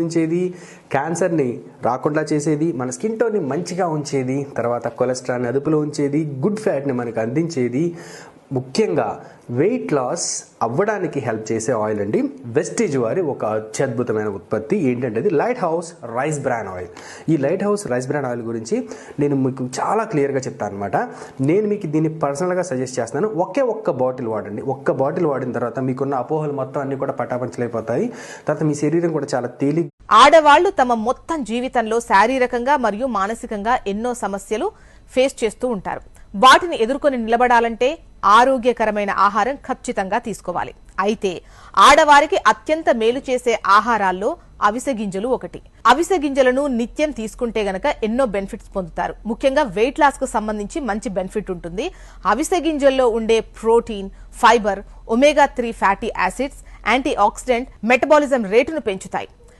ఉంచేది, క్యాన్సర్ని రాకుండా చేసేది, మన స్కిన్ టోన్ని మంచిగా ఉంచేది, తర్వాత కొలెస్ట్రాల్ని అదుపులో ఉంచేది, గుడ్ ఫ్యాట్ని మనకు అందించేది, ముఖ్యంగా వెయిట్ లాస్ అవ్వడానికి హెల్ప్ చేసే ఆయిల్ అండి. వెస్టీజ్ వారి ఒక అత్యద్భుతమైన ఉత్పత్తి ఏంటంటే అది light house rice bran oil. ఈ light house rice bran oil గురించి నేను మీకు చాలా క్లియర్గా చెప్తాను అనమాట. నేను మీకు దీన్ని పర్సనల్గా సజెస్ట్ చేస్తున్నాను. ఒక్క బాటిల్ వాడండి. ఒక్క బాటిల్ వాడిన తర్వాత మీకున్న అపోహలు మొత్తం అన్ని కూడా పటాపంచలైపోతాయి. తర్వాత మీ శరీరం కూడా చాలా తేలిక. ఆడవాళ్లు తమ మొత్తం జీవితంలో శారీరకంగా మరియు మానసికంగా ఎన్నో సమస్యలు ఫేస్ చేస్తూ ఉంటారు. వాటిని ఎదుర్కొని నిలబడాలంటే ఆరోగ్యకరమైన ఆహారం ఖచ్చితంగా తీసుకోవాలి. అయితే ఆడవారికి అత్యంత మేలు చేసే ఆహారాల్లో అవిసె గింజలు ఒకటి. అవిసె గింజలను నిత్యం తీసుకుంటే గనక ఎన్నో బెనిఫిట్స్ పొందుతారు. ముఖ్యంగా వెయిట్ లాస్ కు సంబంధించి మంచి బెనిఫిట్ ఉంటుంది. అవిసె గింజల్లో ఉండే protein, fibre, omega 3 fatty acids, anti oxidant metabolism రేటును పెంచుతాయి.